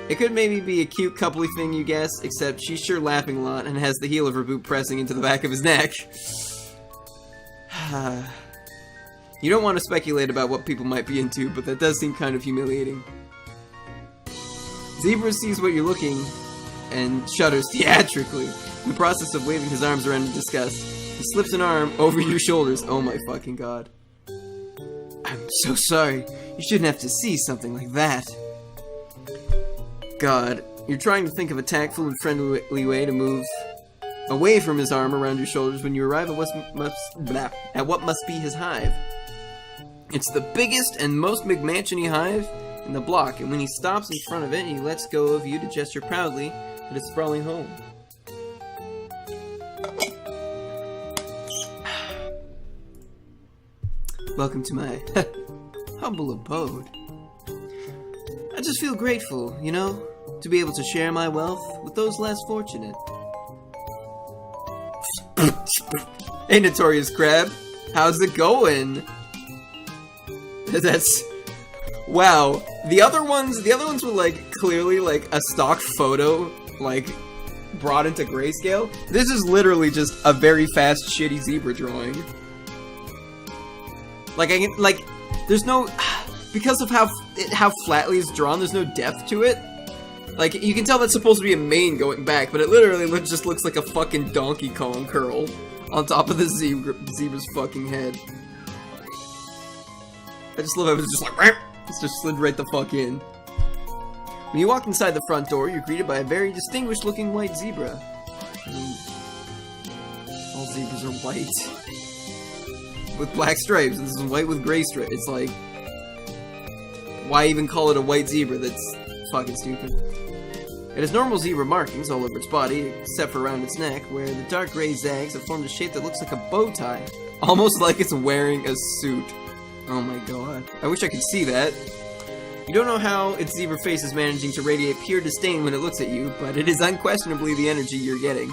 It could maybe be a cute coupley thing, you guess, except she's sure laughing a lot and has the heel of her boot pressing into the back of his neck. You don't want to speculate about what people might be into, but that does seem kind of humiliating. Zebra sees what you're looking and shudders theatrically. In the process of waving his arms around in disgust, he slips an arm over your shoulders. Oh my fucking god. I'm so sorry. You shouldn't have to see something like that. God, you're trying to think of a tactful and friendly way to move away from his arm around your shoulders when you arrive at what must be his hive. It's the biggest and most McMansion-y hive in the block, and when he stops in front of it, he lets go of you to gesture proudly at his sprawling home. Welcome to my humble abode. just feel grateful, you know, to be able to share my wealth with those less fortunate. Hey, Notorious Crab, how's it going? That's... Wow. The other ones were, like, clearly, like, a stock photo, like, brought into grayscale. This is literally just a very fast, shitty zebra drawing. Like, there's no... Because of how flatly it's drawn, there's no depth to it. Like, you can tell that's supposed to be a mane going back, but it literally just looks like a fucking Donkey Kong curl on top of the zebra's fucking head. I just love how it's just like... It's just slid right the fuck in. When you walk inside the front door, you're greeted by a very distinguished-looking white zebra. All zebras are white. With black stripes, and this is white with gray stripes. It's like... Why even call it a white zebra? That's fucking stupid. It has normal zebra markings all over its body, except for around its neck, where the dark gray zags have formed a shape that looks like a bow tie. Almost like it's wearing a suit. Oh my god. I wish I could see that. You don't know how its zebra face is managing to radiate pure disdain when it looks at you, but it is unquestionably the energy you're getting.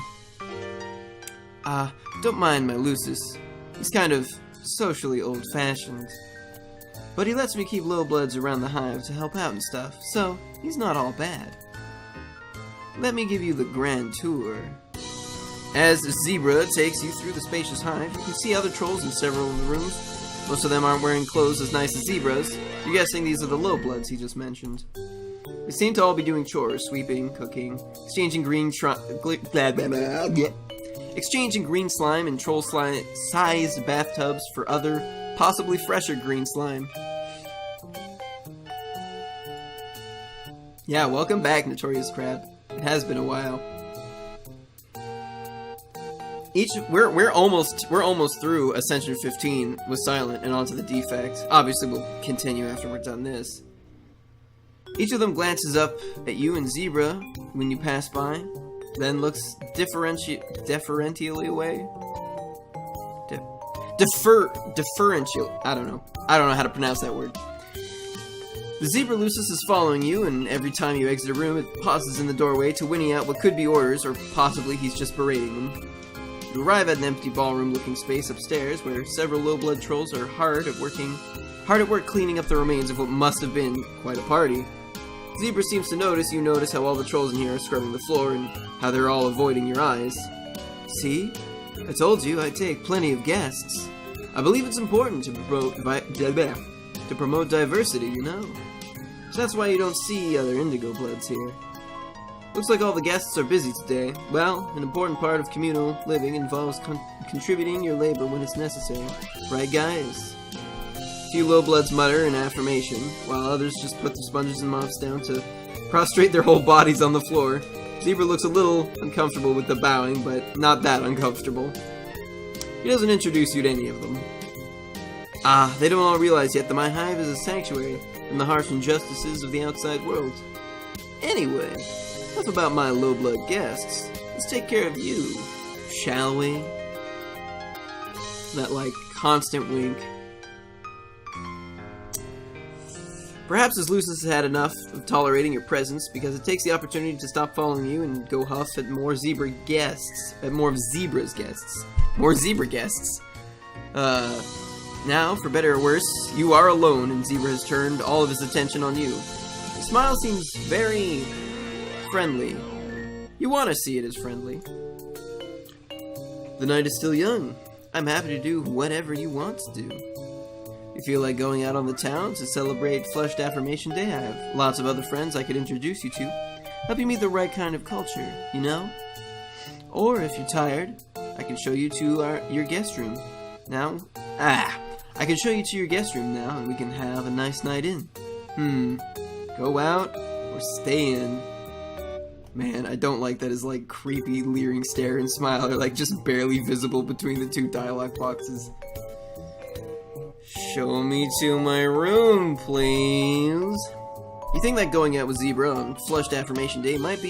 Don't mind my Lucis. He's kind of socially old-fashioned. But he lets me keep low bloods around the hive to help out and stuff, so he's not all bad. Let me give you the grand tour. As Zebra takes you through the spacious hive, you can see other trolls in several of the rooms. Most of them aren't wearing clothes as nice as Zebra's. You're guessing these are the low bloods he just mentioned. They seem to all be doing chores, sweeping, cooking, exchanging green slime and troll-sized bathtubs for other, possibly fresher green slime. Yeah, welcome back, Notorious Crab. It has been a while. We're almost through Ascension 15 with Silent and onto the defect. Obviously, we'll continue after we're done this. Each of them glances up at you and Zebra when you pass by, then looks deferentially away. Deferential. I don't know how to pronounce that word. The Zebra Lucis is following you, and every time you exit a room, it pauses in the doorway to whinny out what could be orders, or possibly he's just berating them. You arrive at an empty ballroom-looking space upstairs, where several low-blood trolls are hard at work cleaning up the remains of what must have been quite a party. Zebra seems to notice you notice how all the trolls in here are scrubbing the floor, and how they're all avoiding your eyes. See? I told you I'd take plenty of guests. I believe it's important to promote diversity, you know? So that's why you don't see other indigo bloods here. Looks like all the guests are busy today. Well, an important part of communal living involves contributing your labor when it's necessary. Right, guys? A few low bloods mutter in affirmation, while others just put the sponges and mops down to prostrate their whole bodies on the floor. Zebra looks a little uncomfortable with the bowing, but not that uncomfortable. He doesn't introduce you to any of them. They don't all realize yet that my hive is a sanctuary from the harsh injustices of the outside world. Anyway, enough about my low-blood guests. Let's take care of you, shall we? That, like, constant wink. Perhaps his Lucis has had enough of tolerating your presence, because it takes the opportunity to stop following you and go huff at more zebra guests. At more of Zebra's guests. More zebra guests. Now, for better or worse, you are alone, and Zebra has turned all of his attention on you. The smile seems very friendly. You want to see it as friendly. The night is still young. I'm happy to do whatever you want to do. You feel like going out on the town to celebrate Flushed Affirmation Day? I have lots of other friends I could introduce you to. Help you meet the right kind of culture, you know? Or, if you're tired, I can show you to your guest room. I can show you to your guest room now, and we can have a nice night in. Go out, or stay in. Man, I don't like that his, like, creepy, leering stare and smile are, like, just barely visible between the two dialogue boxes. Show me to my room, please. You think that going out with Zebra on Flushed Affirmation Day might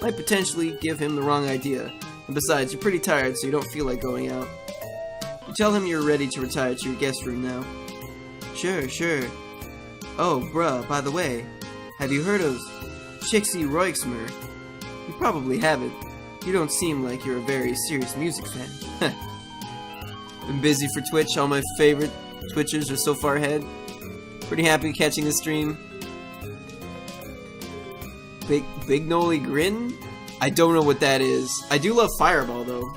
potentially give him the wrong idea. And besides, you're pretty tired, so you don't feel like going out. You tell him you're ready to retire to your guest room now. Sure. Oh, bruh, by the way, Have you heard of Chixie Roixmer? You probably haven't. You don't seem like you're a very serious music fan. Been busy for Twitch. All my favorite Twitchers are so far ahead. Pretty happy catching the stream. Big Noli Grin? I don't know what that is. I do love Fireball though.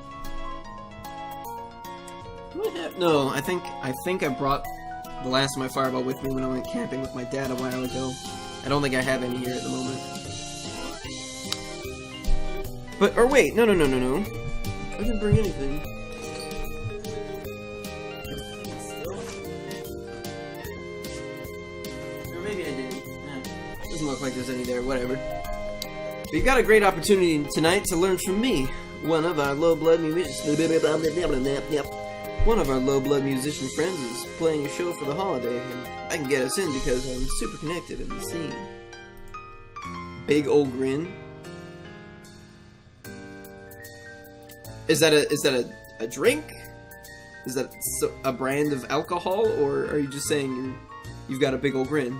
No, I think I brought the last of my Fireball with me when I went camping with my dad a while ago. I don't think I have any here at the moment. But, or wait, no. I didn't bring anything. Or maybe I didn't. Doesn't look like there's any there, whatever. But you've got a great opportunity tonight to learn from me, one of our low-blood musicians. One of our low-blood musician friends is playing a show for the holiday, and I can get us in because I'm super connected in the scene. Big old grin. Is that a drink? Is that a brand of alcohol, or are you just saying you've got a big old grin?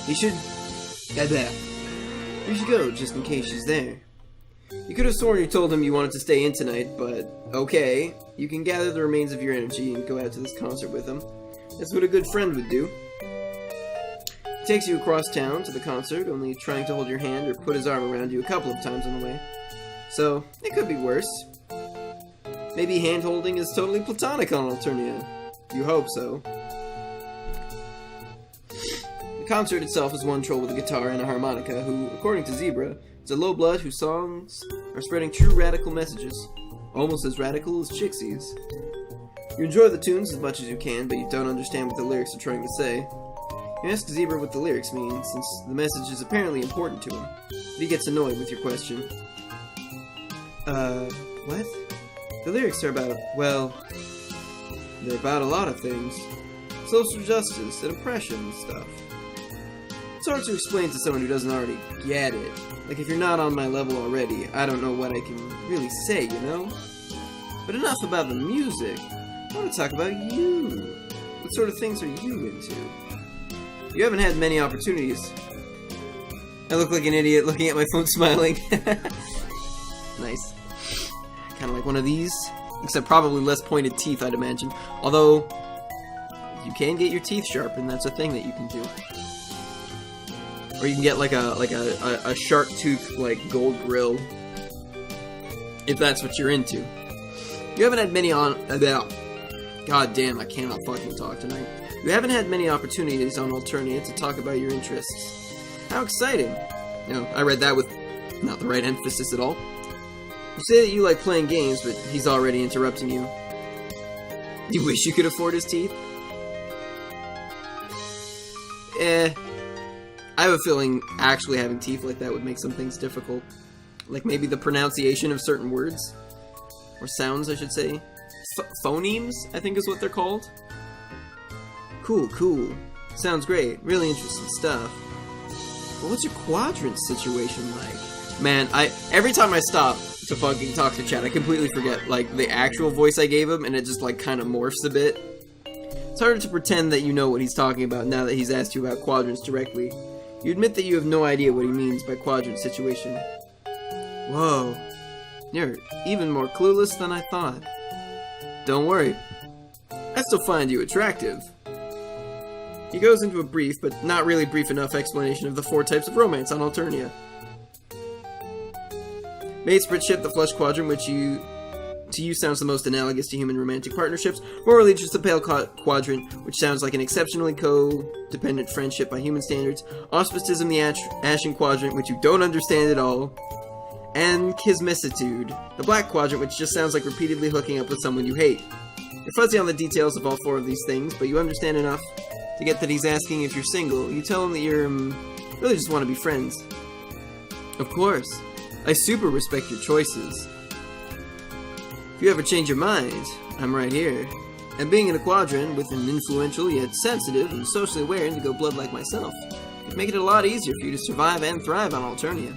You should go, just in case she's there. You could have sworn you told him you wanted to stay in tonight, but okay. You can gather the remains of your energy and go out to this concert with him. That's what a good friend would do. He takes you across town to the concert, only trying to hold your hand or put his arm around you a couple of times on the way. So, it could be worse. Maybe hand-holding is totally platonic on Alternia. You hope so. The concert itself is one troll with a guitar and a harmonica who, according to Zebra, is a low-blood whose songs are spreading true radical messages. Almost as radical as Chixie's. You enjoy the tunes as much as you can, but you don't understand what the lyrics are trying to say. You ask Zebra what the lyrics mean, since the message is apparently important to him. But he gets annoyed with your question. What? The lyrics are about, well, they're about a lot of things. Social justice and oppression and stuff. It's hard to explain to someone who doesn't already get it. Like, if you're not on my level already, I don't know what I can really say, you know? But enough about the music. I want to talk about you. What sort of things are you into? You haven't had many opportunities. I look like an idiot looking at my phone smiling. Nice. Kind of like one of these, except probably less pointed teeth, I'd imagine. Although, you can get your teeth sharpened, that's a thing that you can do. Or you can get like a shark tooth, like, gold grill. If that's what you're into. You haven't had many God damn, I cannot fucking talk tonight. You haven't had many opportunities on Alternia to talk about your interests. How exciting! No, I read that with not the right emphasis at all. You say that you like playing games, but he's already interrupting you. You wish you could afford his teeth? I have a feeling actually having teeth like that would make some things difficult. Like maybe the pronunciation of certain words. Or sounds, I should say. Phonemes, I think is what they're called. Cool. Sounds great. Really interesting stuff. But what's your quadrant situation like? Man, every time I stop to fucking talk to chat, I completely forget, like, the actual voice I gave him, and it just, like, kind of morphs a bit. It's harder to pretend that you know what he's talking about now that he's asked you about quadrants directly. You admit that you have no idea what he means by quadrant situation. Whoa. You're even more clueless than I thought. Don't worry. I still find you attractive. He goes into a brief, but not really brief enough explanation of the 4 types of romance on Alternia. Mate-split the flesh quadrant, which to you sounds the most analogous to human romantic partnerships. Morally, just the pale quadrant, which sounds like an exceptionally codependent friendship by human standards. Auspicism, the ashen quadrant, which you don't understand at all. And Kismicitude, the black quadrant, which just sounds like repeatedly hooking up with someone you hate. You're fuzzy on the details of all 4 of these things, but you understand enough to get that he's asking if you're single. You tell him that you're, really just want to be friends. Of course. I super respect your choices. If you ever change your mind, I'm right here. And being in a quadrant with an influential yet sensitive and socially aware indigo blood like myself would make it a lot easier for you to survive and thrive on Alternia.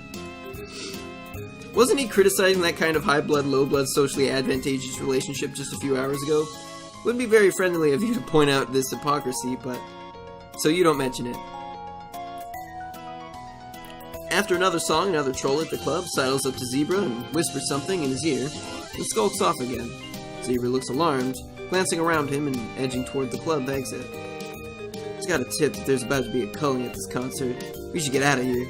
Wasn't he criticizing that kind of high blood, low blood, socially advantageous relationship just a few hours ago? Would be very friendly of you to point out this hypocrisy, but so you don't mention it. After another song, another troll at the club sidles up to Zebra and whispers something in his ear, and skulks off again. Zebra looks alarmed, glancing around him and edging toward the club exit. He's got a tip that there's about to be a culling at this concert. We should get out of here.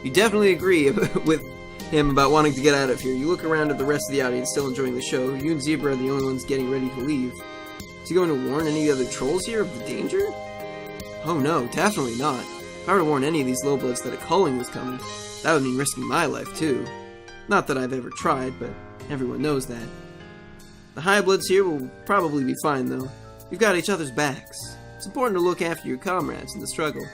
You definitely agree with him about wanting to get out of here. You look around at the rest of the audience still enjoying the show. You and Zebra are the only ones getting ready to leave. Is he going to warn any other trolls here of the danger? Oh no, definitely not. If I were to warn any of these lowbloods that a culling was coming, that would mean risking my life too. Not that I've ever tried, but everyone knows that. The Highbloods here will probably be fine though. We've got each other's backs. It's important to look after your comrades in the struggle.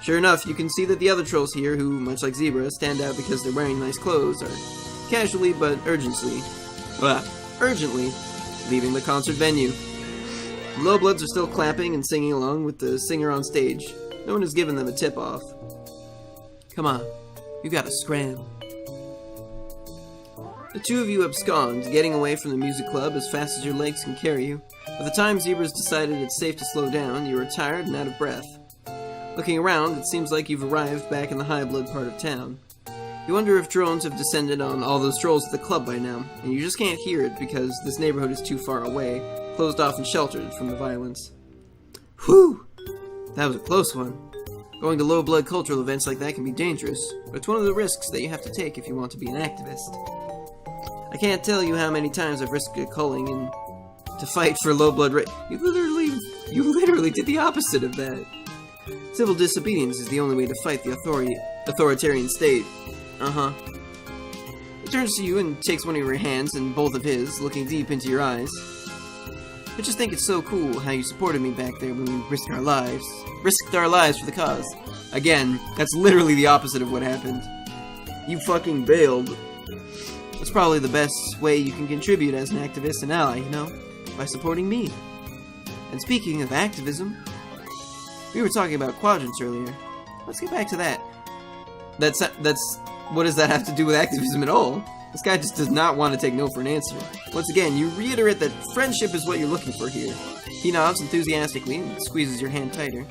Sure enough, you can see that the other trolls here, who, much like Zebra, stand out because they're wearing nice clothes, are casually but urgently leaving the concert venue. The lowbloods are still clapping and singing along with the singer on stage. No one has given them a tip-off. Come on, you gotta scram. The two of you abscond, getting away from the music club as fast as your legs can carry you. By the time Zebra's decided it's safe to slow down, you are tired and out of breath. Looking around, it seems like you've arrived back in the Highblood part of town. You wonder if drones have descended on all those trolls at the club by now, and you just can't hear it because this neighborhood is too far away, closed off and sheltered from the violence. Whew! That was a close one. Going to low-blood cultural events like that can be dangerous, but it's one of the risks that you have to take if you want to be an activist. I can't tell you how many times I've risked a culling and to fight for low-blood You literally did the opposite of that. Civil disobedience is the only way to fight the authoritarian state. Uh-huh. He turns to you and takes one of your hands in both of his, looking deep into your eyes. I just think it's so cool how you supported me back there when we risked our lives for the cause. Again, that's literally the opposite of what happened. You fucking bailed. That's probably the best way you can contribute as an activist and ally, you know? By supporting me. And speaking of activism, we were talking about quadrants earlier. Let's get back to that. That's what does that have to do with activism at all? This guy just does not want to take no for an answer. Once again, you reiterate that friendship is what you're looking for here. He nods enthusiastically and squeezes your hand tighter.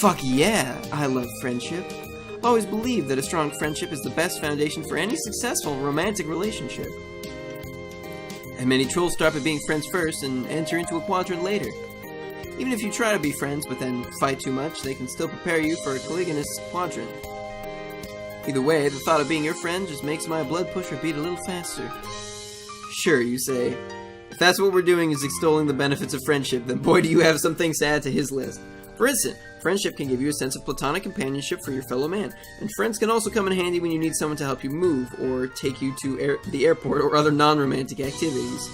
Fuck yeah, I love friendship. I've always believed that a strong friendship is the best foundation for any successful romantic relationship. And many trolls start by being friends first and enter into a quadrant later. Even if you try to be friends but then fight too much, they can still prepare you for a colligonous quadrant. Either way, the thought of being your friend just makes my blood pusher beat a little faster. Sure, you say. If that's what we're doing is extolling the benefits of friendship, then boy do you have some things to add to his list. For instance, friendship can give you a sense of platonic companionship for your fellow man, and friends can also come in handy when you need someone to help you move, or take you to the airport, or other non-romantic activities.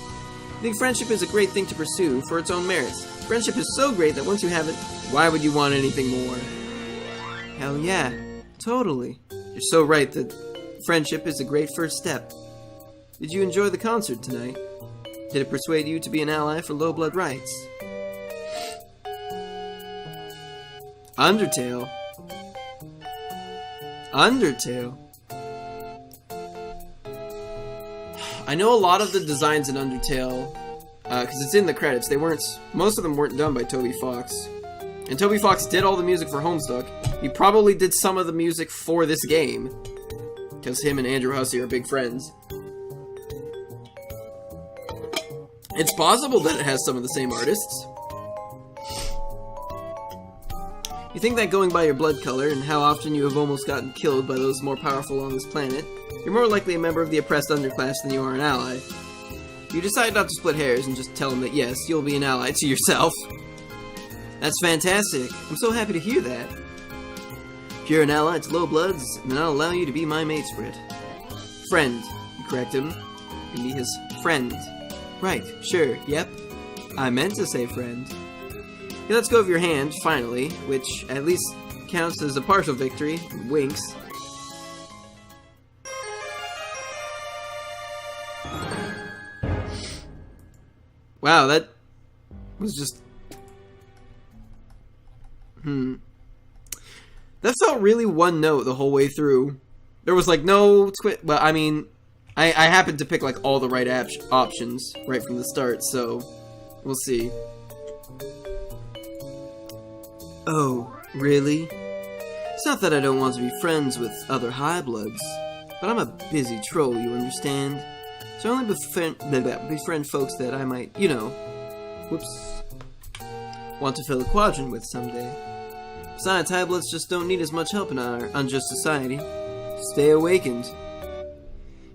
I think friendship is a great thing to pursue for its own merits. Friendship is so great that once you have it, why would you want anything more? Hell yeah, totally. You're so right that friendship is a great first step. Did you enjoy the concert tonight? Did it persuade you to be an ally for low blood rights? Undertale. I know a lot of the designs in Undertale, because it's in the credits. Most of them weren't done by Toby Fox. And Toby Fox did all the music for Homestuck. He probably did some of the music for this game, because him and Andrew Hussey are big friends. It's possible that it has some of the same artists. You think that going by your blood color and how often you have almost gotten killed by those more powerful on this planet, you're more likely a member of the oppressed underclass than you are an ally. You decide not to split hairs and just tell them that yes, you'll be an ally to yourself. That's fantastic. I'm so happy to hear that. If you're an ally to low bloods, then I'll allow you to be my mate for it. Friend, you correct him. You can be his friend. Right, sure, yep. I meant to say friend. He lets go of your hand, finally, which at least counts as a partial victory, and winks. Wow, that was just... That felt really one note the whole way through. There was like no well, I mean, I happened to pick like all the right options right from the start, so We'll see. Oh, really? It's not that I don't want to be friends with other high bloods, but I'm a busy troll, you understand? So I only befriend folks that I might, you know, want to fill a quadrant with someday. Besides, high bloods just don't need as much help in our unjust society. Stay awakened.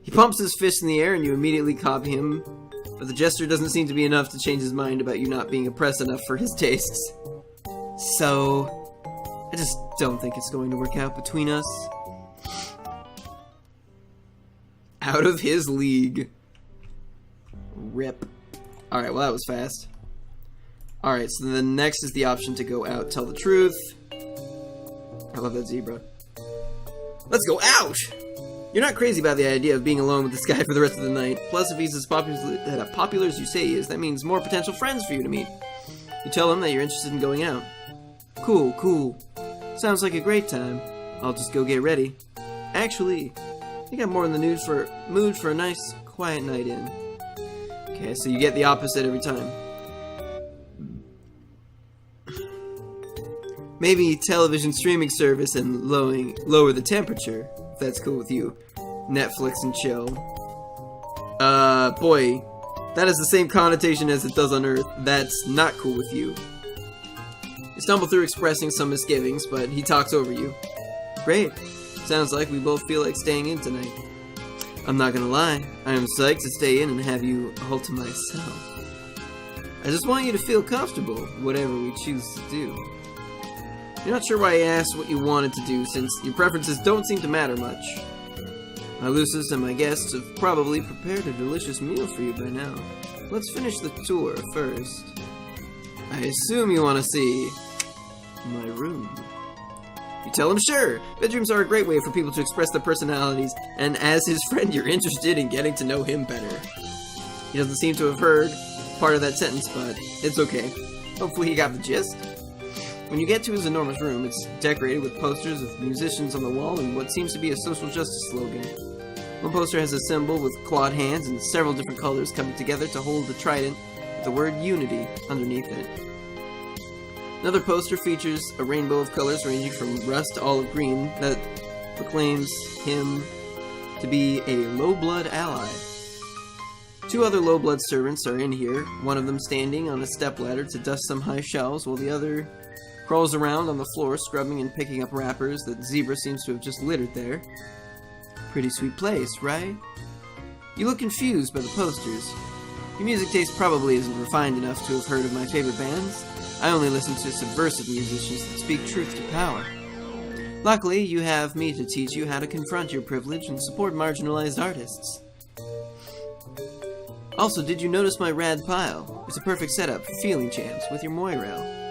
He pumps his fist in the air and you immediately copy him, but the gesture doesn't seem to be enough to change his mind about you not being oppressed enough for his tastes. So, I just don't think it's going to work out between us. Out of his league. Rip. Alright, well that was fast. Alright, so the next is the option to go out, tell the truth. I love that zebra. Let's go out! You're not crazy about the idea of being alone with this guy for the rest of the night. Plus, if he's as popular as you say he is, that means more potential friends for you to meet. You tell him that you're interested in going out. Cool, cool. Sounds like a great time. I'll just go get ready. Actually, I think I'm more in the mood for a nice, quiet night in. Okay, so you get the opposite every time. Maybe television streaming service and lower the temperature, if that's cool with you. Netflix and chill. Boy, that has the same connotation as it does on Earth. That's not cool with you. You stumble through expressing some misgivings, but he talks over you. Great. Sounds like we both feel like staying in tonight. I'm not gonna lie, I am psyched to stay in and have you all to myself. I just want you to feel comfortable, whatever we choose to do. You're not sure why I asked what you wanted to do, since your preferences don't seem to matter much. My Lucis and my guests have probably prepared a delicious meal for you by now. Let's finish the tour first. I assume you want to see my room. You tell him sure. Bedrooms are a great way for people to express their personalities, and as his friend, you're interested in getting to know him better. He doesn't seem to have heard part of that sentence, but it's okay. Hopefully he got the gist. When you get to his enormous room, it's decorated with posters of musicians on the wall and what seems to be a social justice slogan. One poster has a symbol with clawed hands and several different colors coming together to hold a trident with the word unity underneath it. Another poster features a rainbow of colors ranging from rust to olive green that proclaims him to be a low-blood ally. Two other low-blood servants are in here, one of them standing on a stepladder to dust some high shelves, while the other crawls around on the floor scrubbing and picking up wrappers that Zebra seems to have just littered there. Pretty sweet place, right? You look confused by the posters. Your music taste probably isn't refined enough to have heard of my favorite bands. I only listen to subversive musicians that speak truth to power. Luckily, you have me to teach you how to confront your privilege and support marginalized artists. Also, did you notice my rad pile? It's a perfect setup for feeling jams with your Moirel.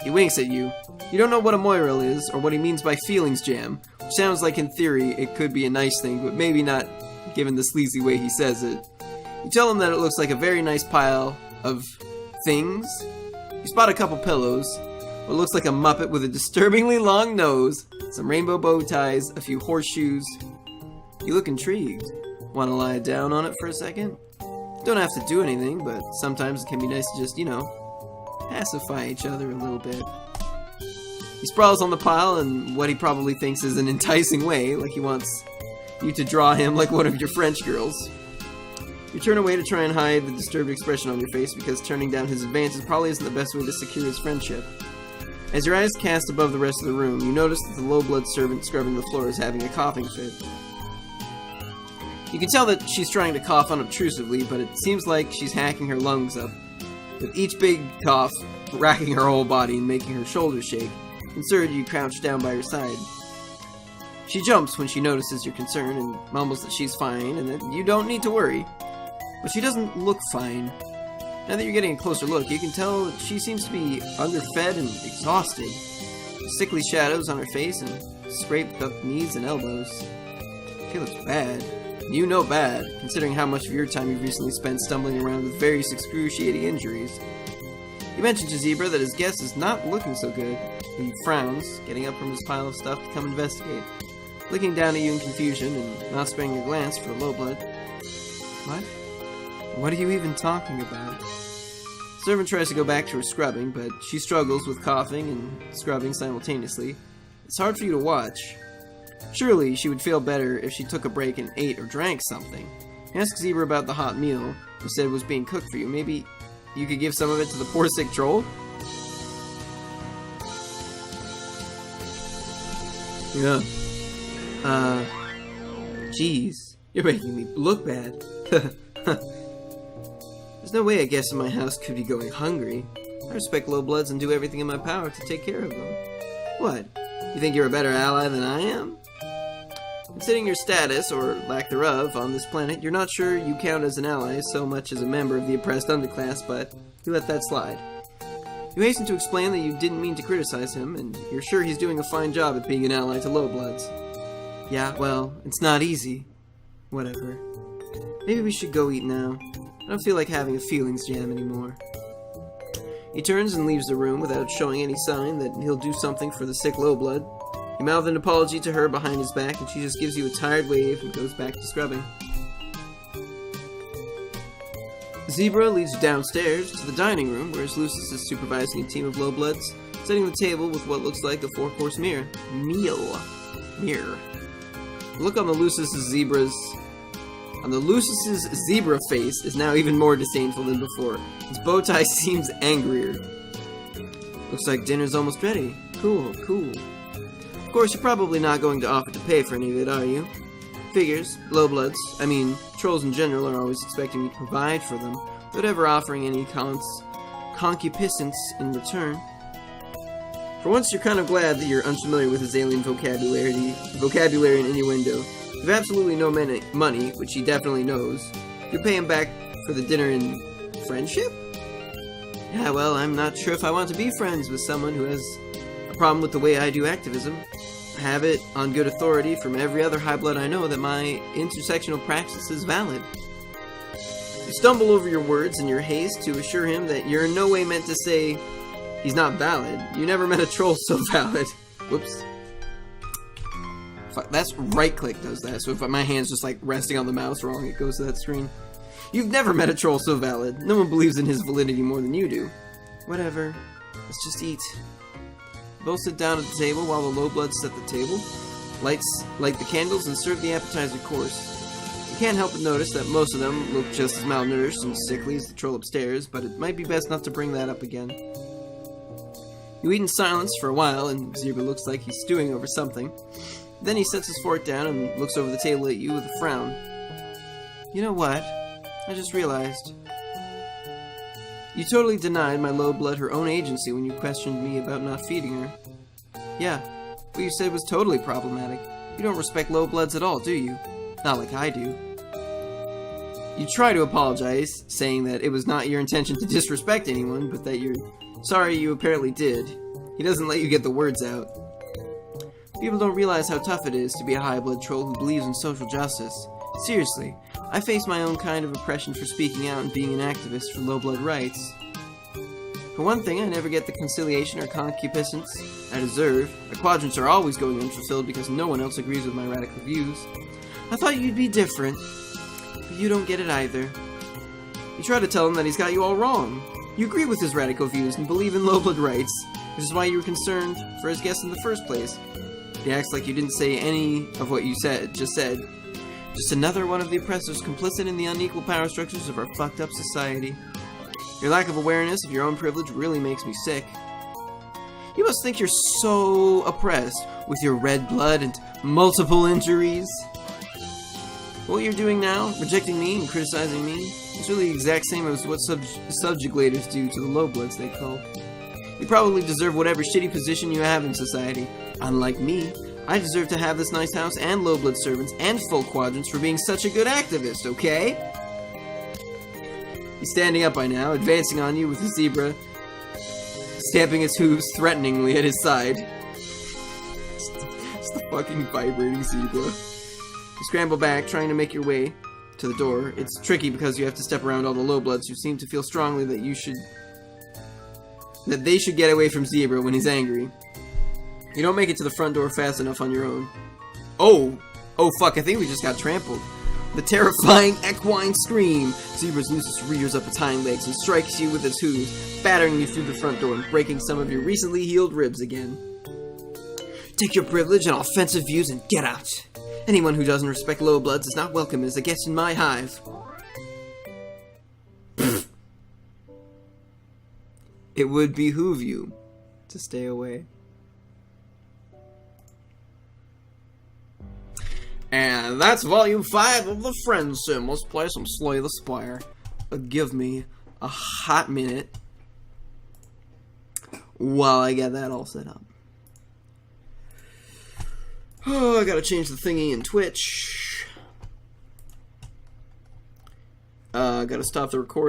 He winks at you. You don't know what a Moirel is, or what he means by feelings jam, which sounds like in theory it could be a nice thing, but maybe not given the sleazy way he says it. You tell him that it looks like a very nice pile of things. You spot a couple pillows, what looks like a Muppet with a disturbingly long nose, some rainbow bow ties, a few horseshoes. You look intrigued. Want to lie down on it for a second? Don't have to do anything, but sometimes it can be nice to just, pacify each other a little bit. He sprawls on the pile in what he probably thinks is an enticing way, like he wants you to draw him like one of your French girls. You turn away to try and hide the disturbed expression on your face because turning down his advances probably isn't the best way to secure his friendship. As your eyes cast above the rest of the room, you notice that the low-blood servant scrubbing the floor is having a coughing fit. You can tell that she's trying to cough unobtrusively, but it seems like she's hacking her lungs up, with each big cough racking her whole body and making her shoulders shake. Concerned, you crouch down by her side. She jumps when she notices your concern and mumbles that she's fine and that you don't need to worry. But she doesn't look fine. Now that you're getting a closer look, you can tell that she seems to be underfed and exhausted. With sickly shadows on her face and scraped up knees and elbows. She looks bad. You know bad, considering how much of your time you've recently spent stumbling around with various excruciating injuries. He mentioned to Zebra that his guest is not looking so good. He frowns, getting up from his pile of stuff to come investigate. Looking down at you in confusion and not sparing a glance for the low blood. What? What are you even talking about? Servant tries to go back to her scrubbing, but she struggles with coughing and scrubbing simultaneously. It's hard for you to watch. Surely she would feel better if she took a break and ate or drank something. Ask Zebra about the hot meal you said was being cooked for you. Maybe you could give some of it to the poor sick troll? Yeah. Jeez. You're making me look bad. There's no way a guest in my house could be going hungry. I respect low bloods and do everything in my power to take care of them. What? You think you're a better ally than I am? Considering your status, or lack thereof, on this planet, you're not sure you count as an ally so much as a member of the oppressed underclass, but you let that slide. You hasten to explain that you didn't mean to criticize him, and you're sure he's doing a fine job at being an ally to low bloods. Yeah, well, it's not easy. Whatever. Maybe we should go eat now. I don't feel like having a feelings jam anymore. He turns and leaves the room without showing any sign that he'll do something for the sick low blood. You mouth an apology to her behind his back, and she just gives you a tired wave and goes back to scrubbing. Zebra leads you downstairs to the dining room, where Lucius is supervising a team of low bloods, setting the table with what looks like a 4-course meal. The look on the Lucius's zebra face is now even more disdainful than before. His bow tie seems angrier. Looks like dinner's almost ready. Cool. Of course, you're probably not going to offer to pay for any of it, are you? Figures, low bloods, I mean, trolls in general are always expecting me to provide for them, without ever offering any concupiscence in return. For once, you're kind of glad that you're unfamiliar with his alien vocabulary and innuendo. You have absolutely no money, which he definitely knows. You pay him back for the dinner in friendship? Yeah, well, I'm not sure if I want to be friends with someone who has a problem with the way I do activism. I have it on good authority from every other high blood I know that my intersectional praxis is valid. You stumble over your words in your haste to assure him that you're in no way meant to say he's not valid. You never met a troll so valid. Whoops. Fuck, that's right-click does that, so if my hand's just like resting on the mouse wrong, it goes to that screen. You've never met a troll so valid. No one believes in his validity more than you do. Whatever. Let's just eat. Both sit down at the table while the low bloods set the table, light the candles, and serve the appetizer course. You can't help but notice that most of them look just as malnourished and sickly as the troll upstairs, but it might be best not to bring that up again. You eat in silence for a while, and Zebra looks like he's stewing over something. Then he sets his fork down and looks over the table at you with a frown. You know what? I just realized. You totally denied my low blood her own agency when you questioned me about not feeding her. Yeah, what you said was totally problematic. You don't respect low bloods at all, do you? Not like I do. You try to apologize, saying that it was not your intention to disrespect anyone, but that you're sorry you apparently did. He doesn't let you get the words out. People don't realize how tough it is to be a high blood troll who believes in social justice. Seriously, I face my own kind of oppression for speaking out and being an activist for low blood rights. For one thing, I never get the conciliation or concupiscence I deserve. My quadrants are always going unfulfilled because no one else agrees with my radical views. I thought you'd be different, but you don't get it either. You try to tell him that he's got you all wrong. You agree with his radical views and believe in low blood rights, which is why you were concerned for his guests in the first place. He acts like you didn't say any of what you just said. Just another one of the oppressors complicit in the unequal power structures of our fucked up society. Your lack of awareness of your own privilege really makes me sick. You must think you're so oppressed with your red blood and multiple injuries. What you're doing now, rejecting me and criticizing me, is really the exact same as what subjugators do to the low bloods they call. You probably deserve whatever shitty position you have in society. Unlike me, I deserve to have this nice house and low blood servants and full quadrants for being such a good activist, okay? He's standing up by now, advancing on you with the zebra, stamping its hooves threateningly at his side. It's the fucking vibrating zebra. You scramble back, trying to make your way to the door. It's tricky because you have to step around all the low bloods who seem to feel strongly that they should get away from Zebra when he's angry. You don't make it to the front door fast enough on your own. Oh fuck, I think we just got trampled. The terrifying equine scream. Zebra's Lucis rears up its hind legs and strikes you with its hooves, battering you through the front door and breaking some of your recently healed ribs again. Take your privilege and offensive views and get out. Anyone who doesn't respect low bloods is not welcome as a guest in my hive. It would behoove you to stay away. And that's Volume 5 of the Friendsim. Let's play some Slay the Spire. Give me a hot minute while I get that all set up. Oh, I gotta change the thingy in Twitch. Gotta stop the recording.